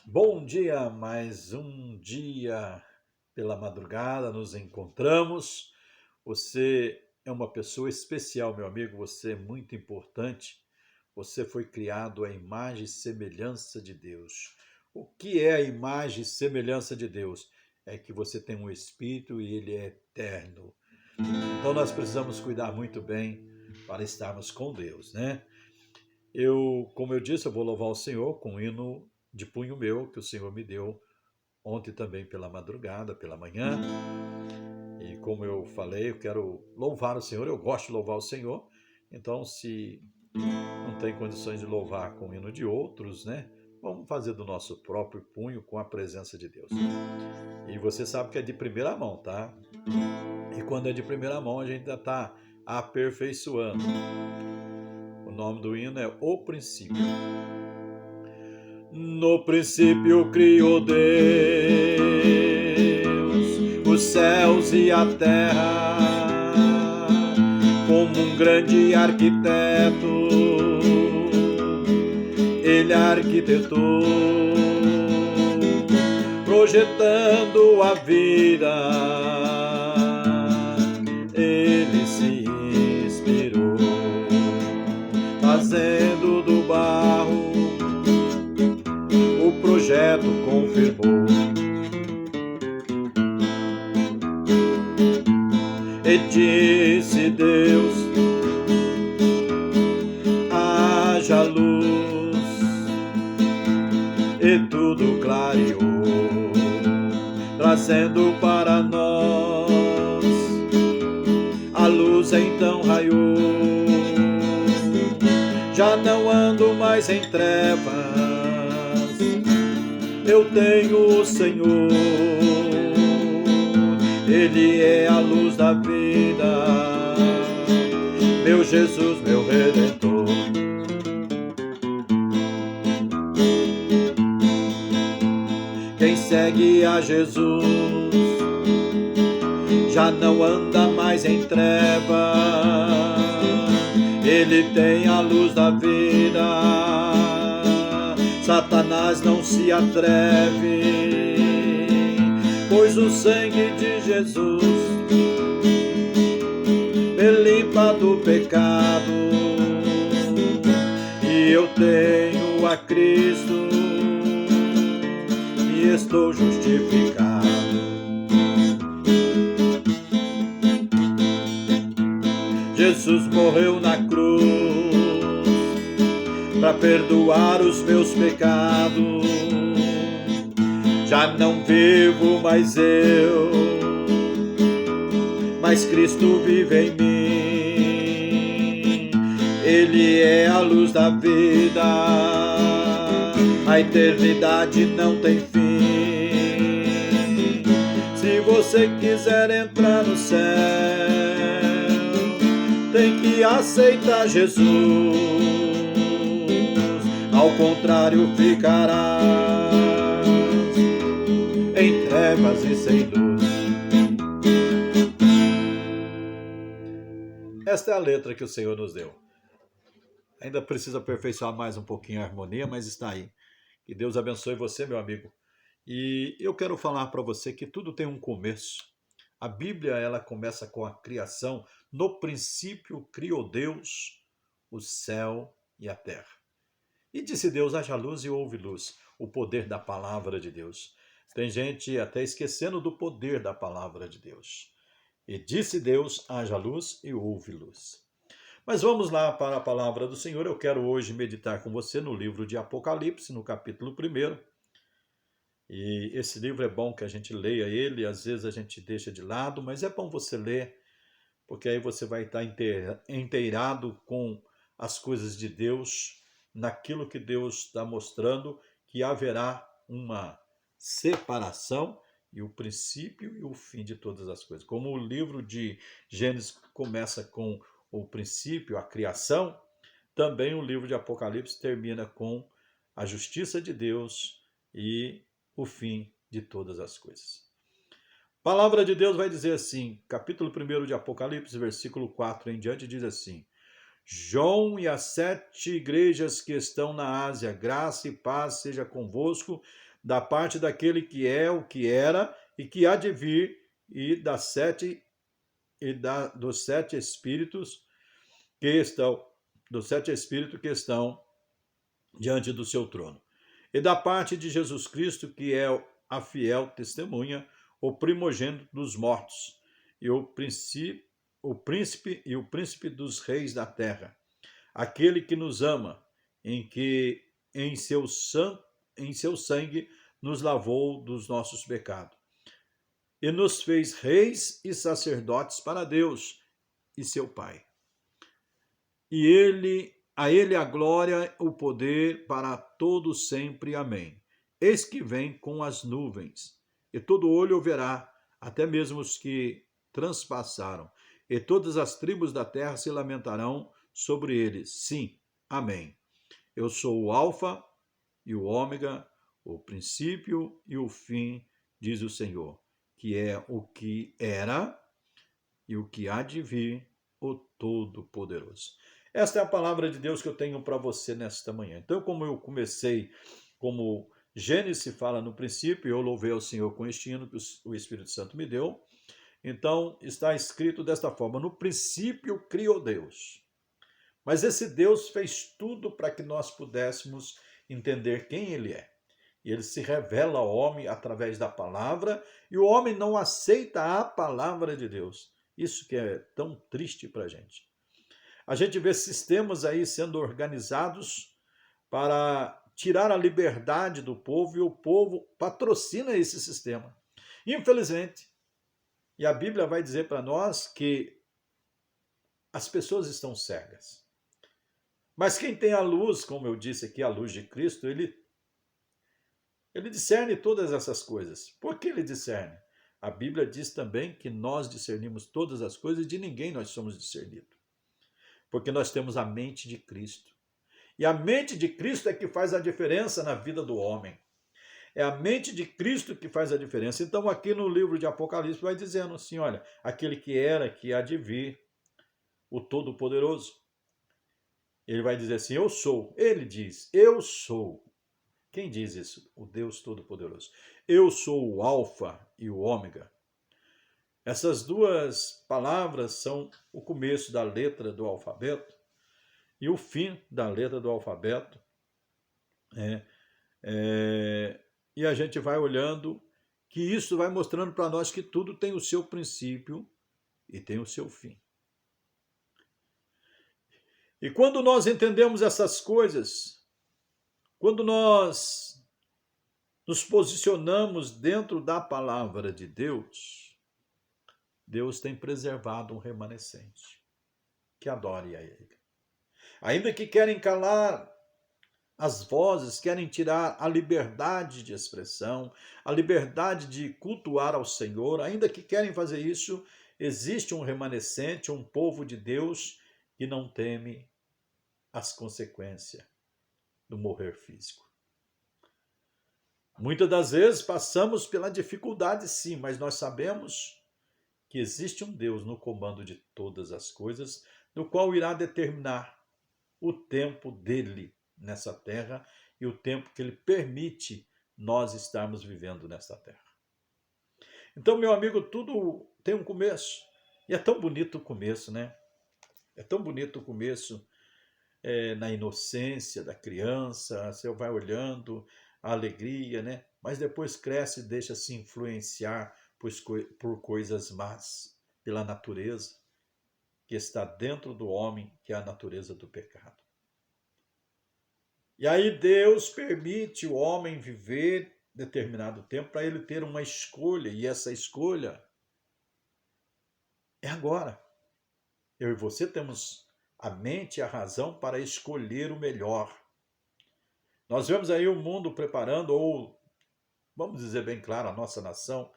Bom dia, mais um dia pela madrugada nos encontramos. Você é uma pessoa especial, meu amigo, você é muito importante. Você foi criado à imagem e semelhança de Deus. O que é a imagem e semelhança de Deus? É que você tem um espírito e ele é eterno. Então nós precisamos cuidar muito bem para estarmos com Deus, né? Como eu disse, eu vou louvar o Senhor com um hino de punho meu que o Senhor me deu ontem também pela madrugada, pela manhã. E como eu falei, eu quero louvar o Senhor, eu gosto de louvar o Senhor. Então, se não tem condições de louvar com o hino de outros, né? Vamos fazer do nosso próprio punho com a presença de Deus. E você sabe que é de primeira mão, tá? E quando é de primeira mão, a gente ainda está aperfeiçoando. O nome do hino é O Princípio. No princípio criou Deus os céus e a terra, como um grande arquiteto, ele arquitetou, projetando a vida, ele se inspirou, fazendo do barro o projeto confirmou. E disse Deus: haja luz, e tudo clareou, trazendo para nós a luz então raiou. Já não ando mais em trevas, eu tenho o Senhor, Ele é a luz da vida, meu Jesus, meu Redentor. Quem segue a Jesus já não anda mais em trevas, ele tem a luz da vida, Satanás não se atreve, pois o sangue de Jesus me limpa do pecado, e eu tenho a Cristo e estou justificado. Jesus morreu na cruz para perdoar os meus pecados. Já não vivo mais eu, mas Cristo vive em mim. Ele é a luz da vida, a eternidade não tem fim. Se você quiser entrar no céu, tem que aceitar Jesus, ao contrário ficarás em trevas e sem luz. Esta é a letra que o Senhor nos deu. Ainda precisa aperfeiçoar mais um pouquinho a harmonia, mas está aí. Que Deus abençoe você, meu amigo. E eu quero falar para você que tudo tem um começo. A Bíblia, ela começa com a criação. No princípio criou Deus o céu e a terra. E disse Deus: haja luz, e houve luz. O poder da palavra de Deus. Tem gente até esquecendo do poder da palavra de Deus. E disse Deus: haja luz, e houve luz. Mas vamos lá para a palavra do Senhor. Eu quero hoje meditar com você no livro de Apocalipse, no capítulo 1. E esse livro é bom que a gente leia ele, às vezes a gente deixa de lado, mas é bom você ler, porque aí você vai estar inteirado com as coisas de Deus, naquilo que Deus está mostrando, que haverá uma separação e o princípio e o fim de todas as coisas. Como o livro de Gênesis começa com o princípio, a criação, também o livro de Apocalipse termina com a justiça de Deus e o fim de todas as coisas. A palavra de Deus vai dizer assim, capítulo 1 de Apocalipse, versículo 4 em diante, diz assim: João e as 7 igrejas que estão na Ásia, graça e paz seja convosco da parte daquele que é, o que era e que há de vir, dos sete espíritos que estão, diante do seu trono. E da parte de Jesus Cristo, que é a fiel testemunha, o primogênito dos mortos, e o príncipe dos reis da terra, aquele que nos ama, em que em seu sangue nos lavou dos nossos pecados, e nos fez reis e sacerdotes para Deus e seu Pai. E a ele a glória, o poder para todo sempre. Amém. Eis que vem com as nuvens, e todo olho o verá, até mesmo os que transpassaram, e todas as tribos da terra se lamentarão sobre eles. Sim, amém. Eu sou o Alfa e o Ômega, o princípio e o fim, diz o Senhor, que é o que era e o que há de vir, o Todo-Poderoso. Esta é a palavra de Deus que eu tenho para você nesta manhã. Então, como eu comecei, como Gênesis fala no princípio, eu louvei ao Senhor com este hino que o Espírito Santo me deu. Então, está escrito desta forma: no princípio criou Deus. Mas esse Deus fez tudo para que nós pudéssemos entender quem Ele é. E Ele se revela ao homem através da palavra, e o homem não aceita a palavra de Deus. Isso que é tão triste para a gente. A gente vê sistemas aí sendo organizados para tirar a liberdade do povo, e o povo patrocina esse sistema. Infelizmente, e a Bíblia vai dizer para nós que as pessoas estão cegas. Mas quem tem a luz, como eu disse aqui, a luz de Cristo, ele discerne todas essas coisas. Por que ele discerne? A Bíblia diz também que nós discernimos todas as coisas e de ninguém nós somos discernidos. Porque nós temos a mente de Cristo. E a mente de Cristo é que faz a diferença na vida do homem. É a mente de Cristo que faz a diferença. Então, aqui no livro de Apocalipse vai dizendo assim, olha, aquele que era, que há de vir, o Todo-Poderoso. Ele vai dizer assim, eu sou. Ele diz, eu sou. Quem diz isso? O Deus Todo-Poderoso. Eu sou o Alfa e o Ômega. Essas duas palavras são o começo da letra do alfabeto e o fim da letra do alfabeto. E a gente vai olhando que isso vai mostrando para nós que tudo tem o seu princípio e tem o seu fim. E quando nós entendemos essas coisas, quando nós nos posicionamos dentro da palavra de Deus, Deus tem preservado um remanescente que adore a Ele. Ainda que querem calar as vozes, querem tirar a liberdade de expressão, a liberdade de cultuar ao Senhor, ainda que querem fazer isso, existe um remanescente, um povo de Deus que não teme as consequências do morrer físico. Muitas das vezes passamos pela dificuldade, sim, mas nós sabemos que existe um Deus no comando de todas as coisas, no qual irá determinar o tempo dele nessa terra e o tempo que ele permite nós estarmos vivendo nessa terra. Então, meu amigo, tudo tem um começo. E é tão bonito o começo, né? É tão bonito o começo na inocência da criança, você vai olhando a alegria, né? Mas depois cresce e deixa-se influenciar por coisas más, pela natureza que está dentro do homem, que é a natureza do pecado. E aí Deus permite o homem viver determinado tempo para ele ter uma escolha, e essa escolha é agora. Eu e você temos a mente e a razão para escolher o melhor. Nós vemos aí o mundo preparando, ou vamos dizer bem claro, a nossa nação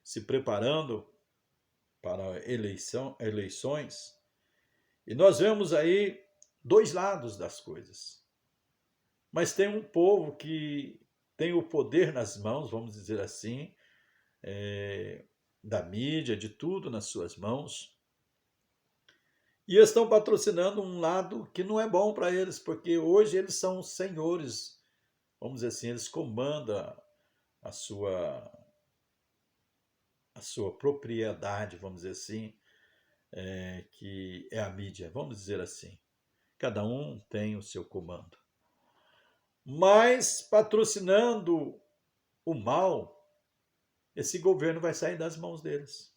se preparando para eleições, e nós vemos aí dois lados das coisas. Mas tem um povo que tem o poder nas mãos, vamos dizer assim, da mídia, de tudo nas suas mãos, e estão patrocinando um lado que não é bom para eles, porque hoje eles são senhores, vamos dizer assim, eles comandam a sua, a sua propriedade, vamos dizer assim, que é a mídia, vamos dizer assim. Cada um tem o seu comando. Mas patrocinando o mal, esse governo vai sair das mãos deles.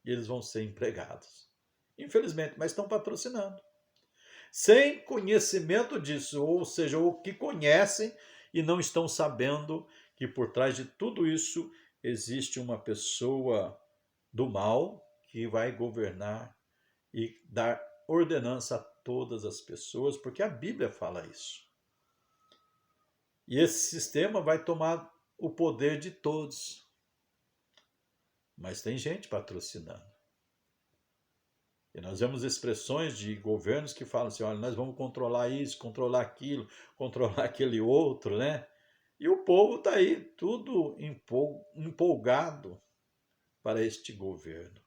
E eles vão ser empregados. Infelizmente, mas estão patrocinando. Sem conhecimento disso, ou seja, o que conhecem e não estão sabendo que por trás de tudo isso existe uma pessoa do mal que vai governar e dar ordenança a todas as pessoas, porque a Bíblia fala isso. E esse sistema vai tomar o poder de todos. Mas tem gente patrocinando. E nós vemos expressões de governos que falam assim, olha, nós vamos controlar isso, controlar aquilo, controlar aquele outro, né? E o povo está aí tudo empolgado para este governo.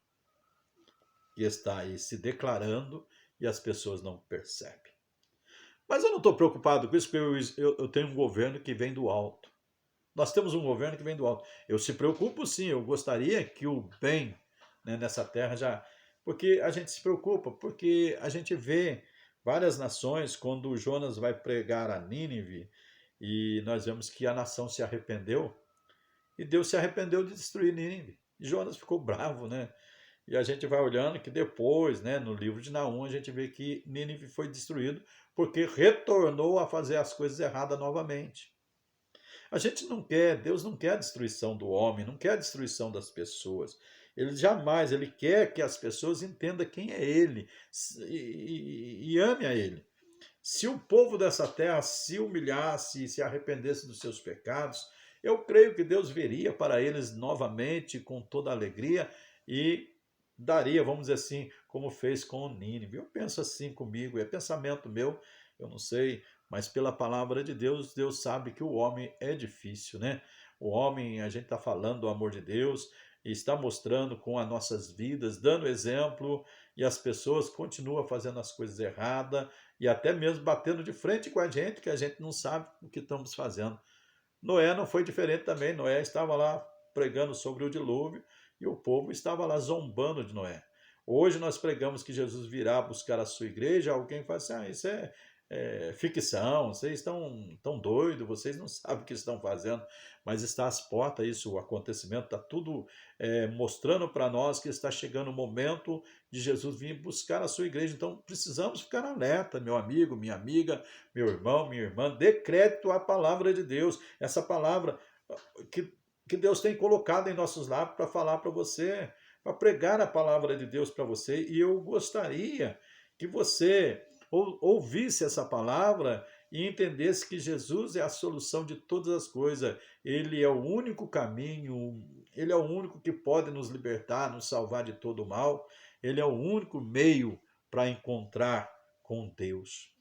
Que está aí se declarando e as pessoas não percebem. Mas eu não estou preocupado com isso, porque eu tenho um governo que vem do alto. Nós temos um governo que vem do alto. Eu se preocupo sim, eu gostaria que o bem, né, nessa terra já... Porque a gente se preocupa, porque a gente vê várias nações, quando Jonas vai pregar a Nínive, e nós vemos que a nação se arrependeu, e Deus se arrependeu de destruir Nínive. E Jonas ficou bravo, né? E a gente vai olhando que depois, né, no livro de Naum, a gente vê que Nínive foi destruído porque retornou a fazer as coisas erradas novamente. A gente não quer, Deus não quer a destruição do homem, não quer a destruição das pessoas. Ele quer que as pessoas entendam quem é Ele e ame a Ele. Se o povo dessa terra se humilhasse e se arrependesse dos seus pecados, eu creio que Deus viria para eles novamente com toda alegria e daria, vamos dizer assim, como fez com Nínive. Eu penso assim comigo, é pensamento meu, eu não sei, mas pela palavra de Deus, Deus sabe que o homem é difícil, né? O homem, a gente está falando do amor de Deus e está mostrando com as nossas vidas, dando exemplo, e as pessoas continuam fazendo as coisas erradas e até mesmo batendo de frente com a gente, que a gente não sabe o que estamos fazendo. Noé não foi diferente também. Noé estava lá pregando sobre o dilúvio e o povo estava lá zombando de Noé. Hoje nós pregamos que Jesus virá buscar a sua igreja. Alguém fala assim, isso é ficção, vocês estão doidos, vocês não sabem o que estão fazendo, mas está às portas isso, o acontecimento, está tudo mostrando para nós que está chegando o momento de Jesus vir buscar a sua igreja. Então precisamos ficar alerta, meu amigo, minha amiga, meu irmão, minha irmã, dê crédito à palavra de Deus, essa palavra que Deus tem colocado em nossos lábios para falar para você, para pregar a palavra de Deus para você, e eu gostaria que você ouvisse essa palavra e entendesse que Jesus é a solução de todas as coisas. Ele é o único caminho, ele é o único que pode nos libertar, nos salvar de todo o mal. Ele é o único meio para encontrar com Deus.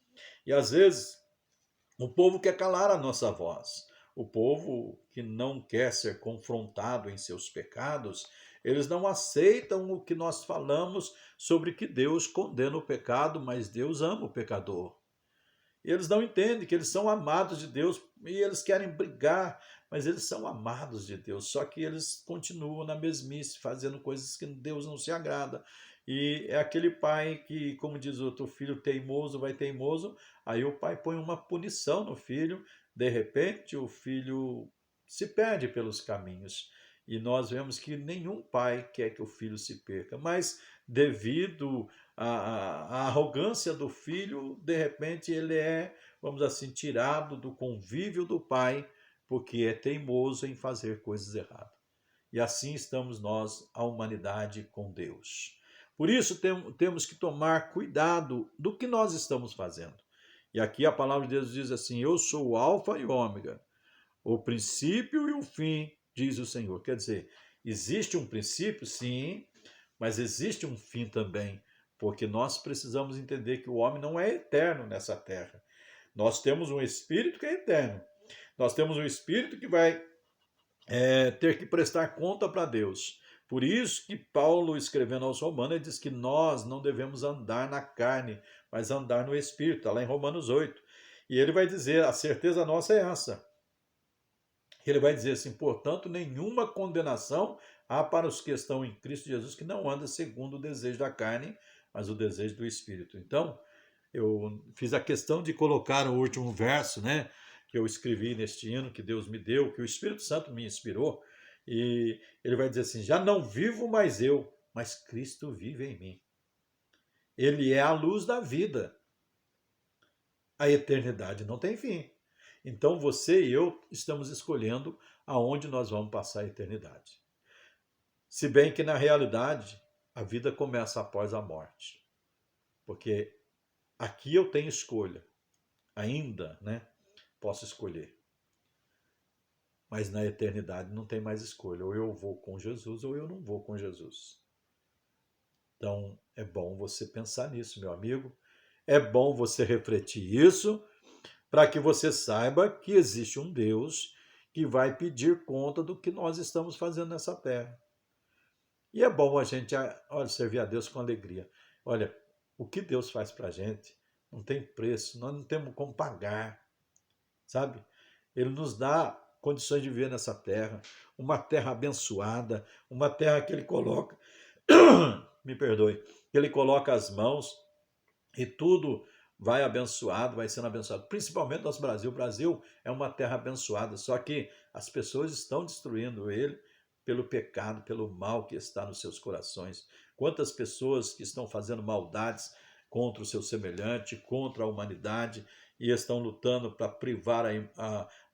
E às vezes o povo quer calar a nossa voz. O povo que não quer ser confrontado em seus pecados, eles não aceitam o que nós falamos sobre que Deus condena o pecado, mas Deus ama o pecador. E eles não entendem que eles são amados de Deus e eles querem brigar, mas eles são amados de Deus, só que eles continuam na mesmice, fazendo coisas que Deus não se agrada. E é aquele pai que, como diz o outro, filho teimoso vai teimoso, aí o pai põe uma punição no filho, de repente o filho se perde pelos caminhos. E nós vemos que nenhum pai quer que o filho se perca, mas devido à arrogância do filho, de repente ele é, vamos assim, tirado do convívio do pai, porque é teimoso em fazer coisas erradas. E assim estamos nós, a humanidade, com Deus. Por isso temos que tomar cuidado do que nós estamos fazendo. E aqui a palavra de Deus diz assim, eu sou o alfa e o ômega, o princípio e o fim, diz o Senhor. Quer dizer, existe um princípio, sim, mas existe um fim também, porque nós precisamos entender que o homem não é eterno nessa terra. Nós temos um espírito que é eterno. Nós temos um espírito que vai ter que prestar conta para Deus. Por isso que Paulo, escrevendo aos Romanos, ele diz que nós não devemos andar na carne, mas andar no espírito. Está lá em Romanos 8. E ele vai dizer, a certeza nossa é essa, Ele vai dizer assim: portanto, nenhuma condenação há para os que estão em Cristo Jesus, que não andam segundo o desejo da carne, mas o desejo do Espírito. Então, eu fiz a questão de colocar o último verso, né, que eu escrevi neste hino que Deus me deu, que o Espírito Santo me inspirou, e ele vai dizer assim: já não vivo mais eu, mas Cristo vive em mim. Ele é a luz da vida. A eternidade não tem fim. Então você e eu estamos escolhendo aonde nós vamos passar a eternidade. Se bem que na realidade a vida começa após a morte, porque aqui eu tenho escolha, ainda, né? Posso escolher, mas na eternidade não tem mais escolha. Ou eu vou com Jesus ou eu não vou com Jesus. Então é bom você pensar nisso, meu amigo. É bom você refletir isso para que você saiba que existe um Deus que vai pedir conta do que nós estamos fazendo nessa terra. E é bom a gente, olha, servir a Deus com alegria. Olha, o que Deus faz para a gente não tem preço, nós não temos como pagar, sabe? Ele nos dá condições de viver nessa terra, uma terra abençoada, uma terra que Ele coloca, me perdoe, que Ele coloca as mãos e tudo vai abençoado, vai sendo abençoado. Principalmente nosso Brasil. O Brasil é uma terra abençoada, só que as pessoas estão destruindo ele pelo pecado, pelo mal que está nos seus corações. Quantas pessoas que estão fazendo maldades contra o seu semelhante, contra a humanidade, e estão lutando para privar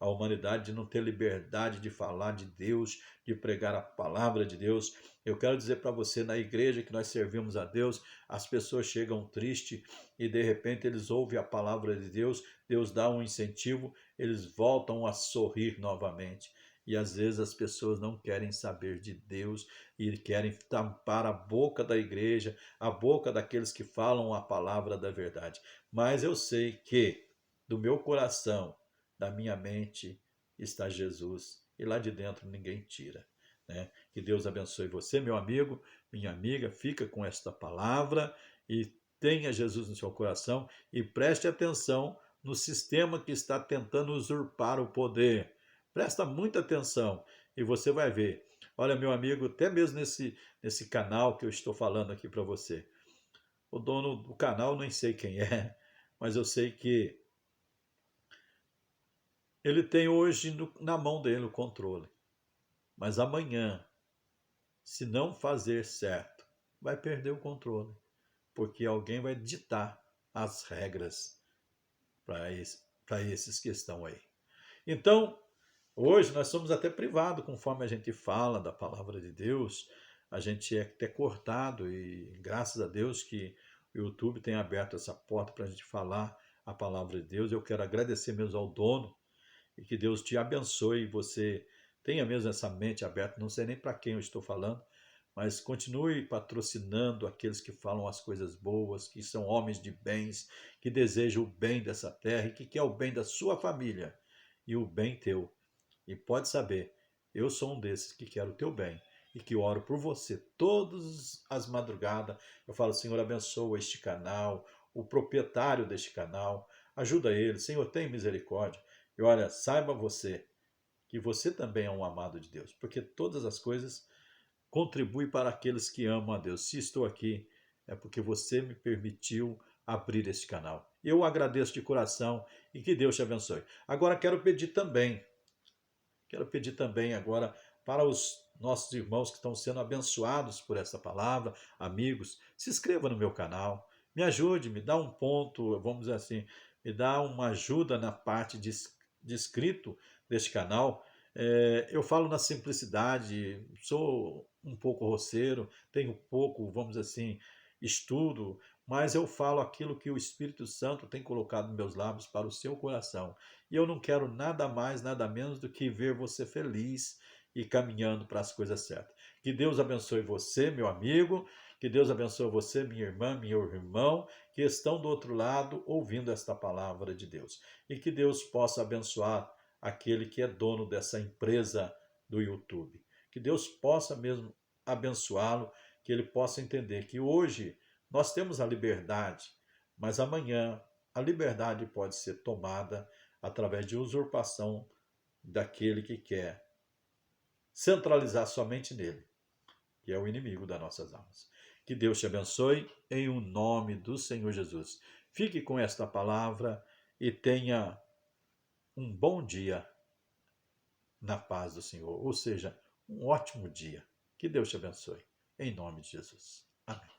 a humanidade de não ter liberdade de falar de Deus, de pregar a palavra de Deus. Eu quero dizer para você, na igreja que nós servimos a Deus, as pessoas chegam tristes e de repente eles ouvem a palavra de Deus, Deus dá um incentivo, eles voltam a sorrir novamente. E às vezes as pessoas não querem saber de Deus e querem tampar a boca da igreja, a boca daqueles que falam a palavra da verdade. Mas eu sei que do meu coração, da minha mente, está Jesus. E lá de dentro ninguém tira. Né? Que Deus abençoe você, meu amigo, minha amiga. Fica com esta palavra e tenha Jesus no seu coração e preste atenção no sistema que está tentando usurpar o poder. Presta muita atenção e você vai ver. Olha, meu amigo, até mesmo nesse canal que eu estou falando aqui para você. O dono do canal, nem sei quem é, mas eu sei que ele tem hoje na mão dele o controle. Mas amanhã, se não fazer certo, vai perder o controle. Porque alguém vai ditar as regras para esses que estão aí. Então, hoje nós somos até privados, conforme a gente fala da palavra de Deus, a gente é até cortado e graças a Deus que o YouTube tem aberto essa porta para a gente falar a palavra de Deus. Eu quero agradecer mesmo ao dono e que Deus te abençoe e você tenha mesmo essa mente aberta. Não sei nem para quem eu estou falando, mas continue patrocinando aqueles que falam as coisas boas, que são homens de bens, que desejam o bem dessa terra e que quer o bem da sua família e o bem teu. E pode saber, eu sou um desses que quero o teu bem e que oro por você todas as madrugadas. Eu falo, Senhor, abençoa este canal, o proprietário deste canal, ajuda ele, Senhor, tem misericórdia. E olha, saiba você que você também é um amado de Deus, porque todas as coisas contribuem para aqueles que amam a Deus. Se estou aqui, é porque você me permitiu abrir este canal. Eu agradeço de coração e que Deus te abençoe. Agora quero pedir também agora para os nossos irmãos que estão sendo abençoados por essa palavra, amigos, se inscreva no meu canal, me ajude, me dá um ponto, vamos dizer assim, me dá uma ajuda na parte de inscrito deste canal. Eu falo na simplicidade, sou um pouco roceiro, tenho pouco, vamos dizer assim, estudo, mas eu falo aquilo que o Espírito Santo tem colocado nos meus lábios para o seu coração. E eu não quero nada mais, nada menos do que ver você feliz e caminhando para as coisas certas. Que Deus abençoe você, meu amigo. Que Deus abençoe você, minha irmã, meu irmão, que estão do outro lado ouvindo esta palavra de Deus. E que Deus possa abençoar aquele que é dono dessa empresa do YouTube. Que Deus possa mesmo abençoá-lo, que ele possa entender que hoje nós temos a liberdade, mas amanhã a liberdade pode ser tomada através de usurpação daquele que quer centralizar somente nele, que é o inimigo das nossas almas. Que Deus te abençoe em o nome do Senhor Jesus. Fique com esta palavra e tenha um bom dia na paz do Senhor, ou seja, um ótimo dia. Que Deus te abençoe, em nome de Jesus. Amém.